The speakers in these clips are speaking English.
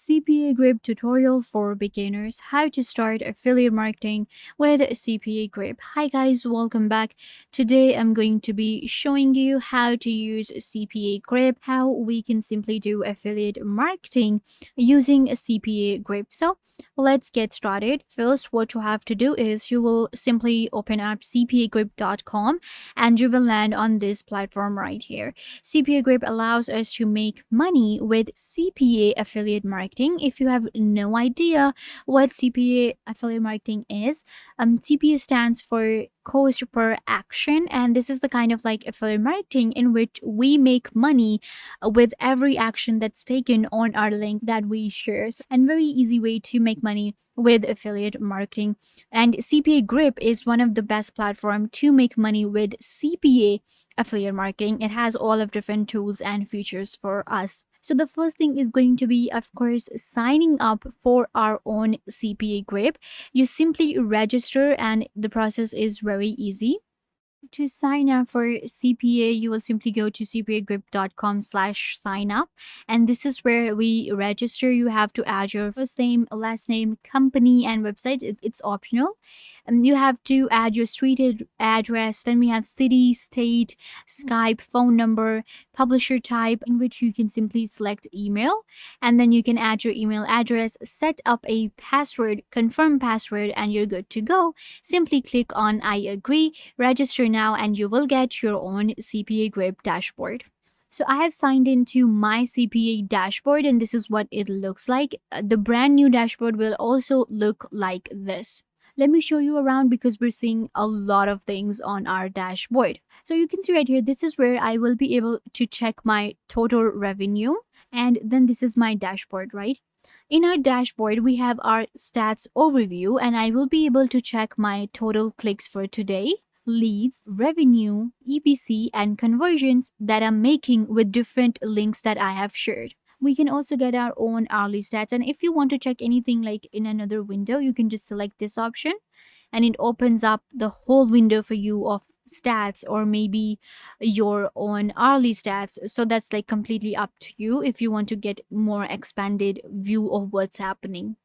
CPA Grip tutorial for beginners, how to start affiliate marketing with CPA Grip. Hi guys, welcome back. Today I'm going to be showing you how to use CPA Grip, how we can simply do affiliate marketing using CPA Grip. So let's get started. First, what you have to do is you will simply open up cpagrip.com and you will land on this platform right here. CPA Grip allows us to make money with CPA affiliate marketing. If you have no idea what CPA affiliate marketing is, CPA stands for cost per action, and this is the kind of like affiliate marketing in which we make money with every action that's taken on our link that we share. And very easy way to make money with affiliate marketing. And CPA Grip is one of the best platform to make money with CPA affiliate marketing. It has all of different tools and features for us. So the first thing is going to be, of course, signing up for our own CPA Grip. You simply register and the process is very easy. To sign up for CPA, you will simply go to cpagrip.com/sign up, and this is where we register. You have to add your first name, last name, company, and website. It's optional. You have to add your street address. Then we have city, state, Skype, phone number, publisher type, in which you can simply select email, and then you can add your email address, set up a password, confirm password, and you're good to go. Simply click on I agree, register now, and you will get your own CPA Grip dashboard. So I have signed into my CPA dashboard, and this is what it looks like. The brand new dashboard will also look like this. Let me show you around because we're seeing a lot of things on our dashboard. So you can see right here, this is where I will be able to check my total revenue, and then this is my dashboard, right? In our dashboard, we have our stats overview, and I will be able to check my total clicks for today, leads, revenue, EPC, and conversions that I'm making with different links that I have shared. We can also get our own hourly stats, and if you want to check anything like in another window, you can just select this option and it opens up the whole window for you of stats or maybe your own hourly stats. So that's like completely up to you if you want to get more expanded view of what's happening.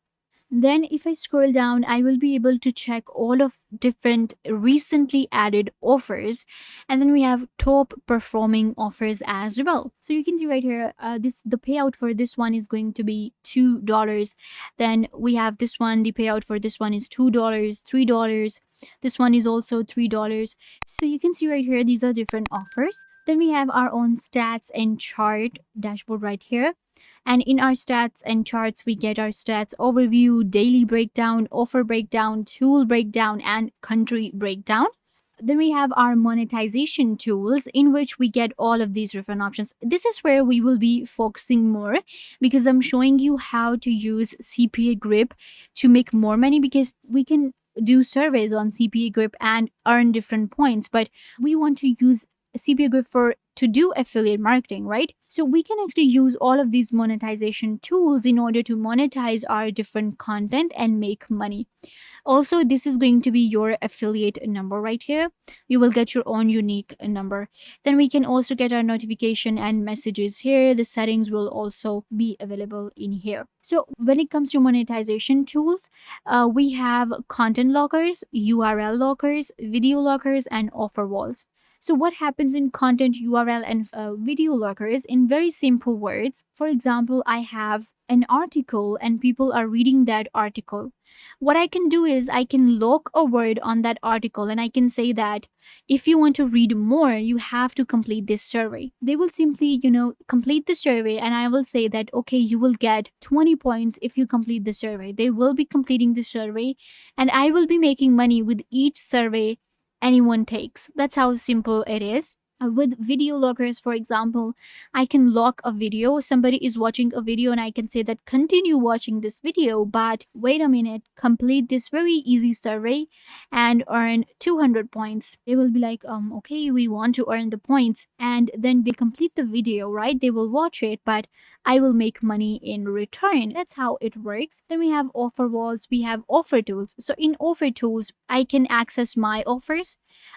Then if I scroll down, I will be able to check all of different recently added offers. And then we have top performing offers as well. So you can see right here, the payout for this one is going to be $2. Then we have this one, the payout for this one is $2, $3. This one is also $3. So you can see right here, these are different offers. Then we have our own stats and chart dashboard right here. And in our stats and charts, we get our stats overview, daily breakdown, offer breakdown, tool breakdown, and country breakdown. Then we have our monetization tools in which we get all of these different options. This is where we will be focusing more because I'm showing you how to use CPA Grip to make more money, because we can do surveys on CPA Grip and earn different points, but we want to use CPA Grip to do affiliate marketing, right? So we can actually use all of these monetization tools in order to monetize our different content and make money. Also, this is going to be your affiliate number right here. You will get your own unique number. Then we can also get our notification and messages here. The settings will also be available in here. So when it comes to monetization tools, we have content lockers, URL lockers, video lockers, and offer walls. So what happens in content, URL, and video lockers in very simple words? For example, I have an article and people are reading that article. What I can do is I can lock a word on that article and I can say that if you want to read more, you have to complete this survey. They will simply, complete the survey, and I will say that, okay, you will get 20 points if you complete the survey. They will be completing the survey and I will be making money with each survey anyone takes. That's how simple it is. With video lockers, for example, I can lock a video. Somebody is watching a video and I can say that continue watching this video, but wait a minute, complete this very easy survey and earn 200 points. They will be like, okay, we want to earn the points. And then they complete the video, right? They will watch it, but I will make money in return. That's how it works. Then we have offer walls, we have offer tools. So in offer tools, I can access my offers,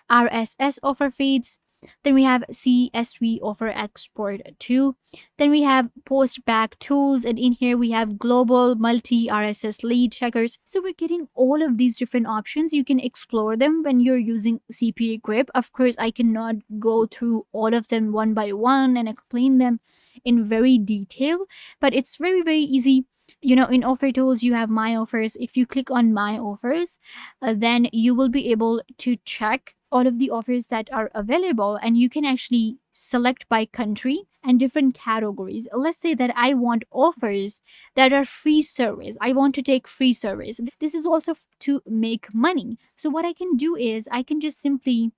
RSS offer feeds, Then we have CSV offer export to. Then we have post back tools, and in here we have global multi RSS lead checkers. So we're getting all of these different options. You can explore them when you're using CPA Grip. Of course, I cannot go through all of them one by one and explain them in very detail, but it's very, very easy. In offer tools, you have my offers. If you click on my offers, then you will be able to check all of the offers that are available, and you can actually select by country and different categories. Let's say that I want offers that are free service. I want to take free service. This is also to make money. So what I can do is I can just simply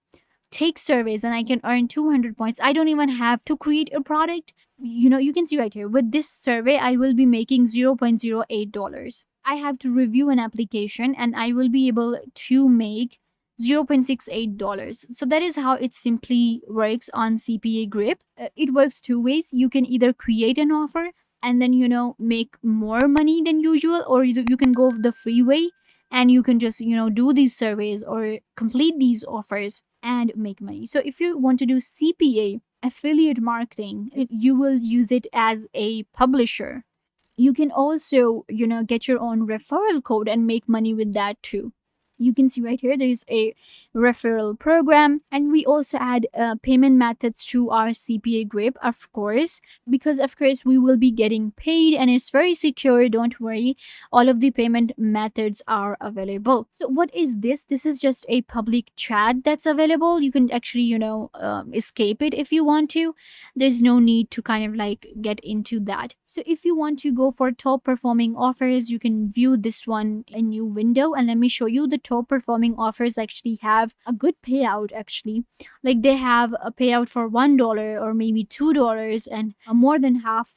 take surveys and I can earn 200 points. I don't even have to create a product. You can see right here with this survey, I will be making $0.08. I have to review an application and I will be able to make $0.68. So that is how it simply works on CPA Grip. It works two ways. You can either create an offer and then, make more money than usual, or you can go the free way and you can just, do these surveys or complete these offers and make money. So if you want to do CPA affiliate marketing, you will use it as a publisher. You can also, get your own referral code and make money with that too. You can see right here there is a referral program, and we also add payment methods to our CPA Grip, of course, because of course we will be getting paid and it's very secure. Don't worry, all of the payment methods are available. So what is this? This is just a public chat that's available. You can actually escape it if you want to. There's no need to kind of like get into that. So if you want to go for top performing offers, you can view this one in a new window, and let me show you. The top performing offers actually have a good payout actually. Like they have a payout for $1 or maybe $2 and more than $half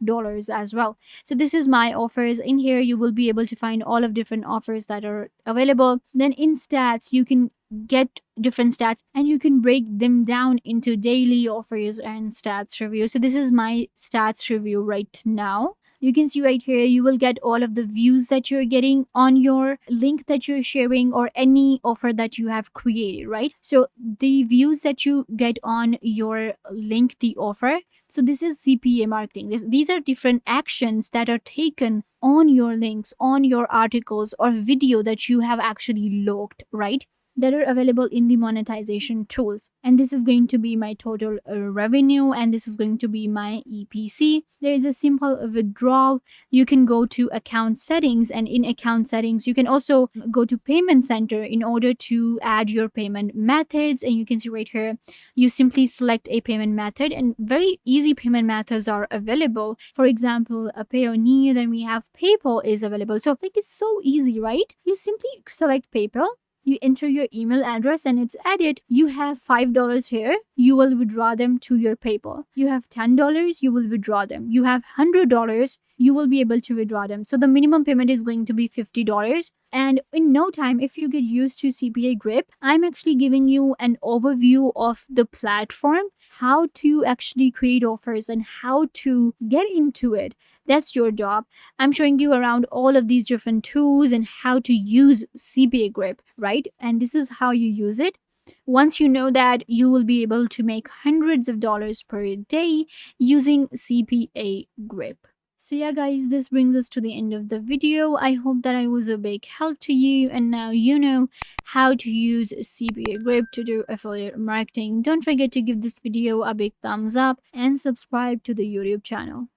as well. So this is my offers. In here you will be able to find all of different offers that are available. Then in stats you can get different stats and you can break them down into daily offers and stats review. So this is my stats review right now. You can see right here, you will get all of the views that you're getting on your link that you're sharing or any offer that you have created, right? So the views that you get on your link, the offer. So this is CPA marketing. These are different actions that are taken on your links, on your articles or video that you have actually logged, right? That are available in the monetization tools. And this is going to be my total revenue, and this is going to be my EPC. There is a simple withdrawal. You can go to account settings, and in account settings you can also go to payment center in order to add your payment methods. And you can see right here, you simply select a payment method, and very easy payment methods are available. For example, a Payoneer, then we have PayPal is available. So like it's so easy, right? You simply select PayPal, you enter your email address and it's added. You have $5 here, you will withdraw them to your PayPal. You have $10, you will withdraw them. You have $100, you will be able to withdraw them. So the minimum payment is going to be $50. And in no time, if you get used to CPA Grip, I'm actually giving you an overview of the platform, how to actually create offers and how to get into it. That's your job. I'm showing you around all of these different tools and how to use CPA Grip, right? And this is how you use it. Once you know that, you will be able to make hundreds of dollars per day using CPA Grip. So yeah guys, this brings us to the end of the video. I hope that I was a big help to you, and now you know how to use CPA Grip to do affiliate marketing. Don't forget to give this video a big thumbs up and subscribe to the YouTube channel.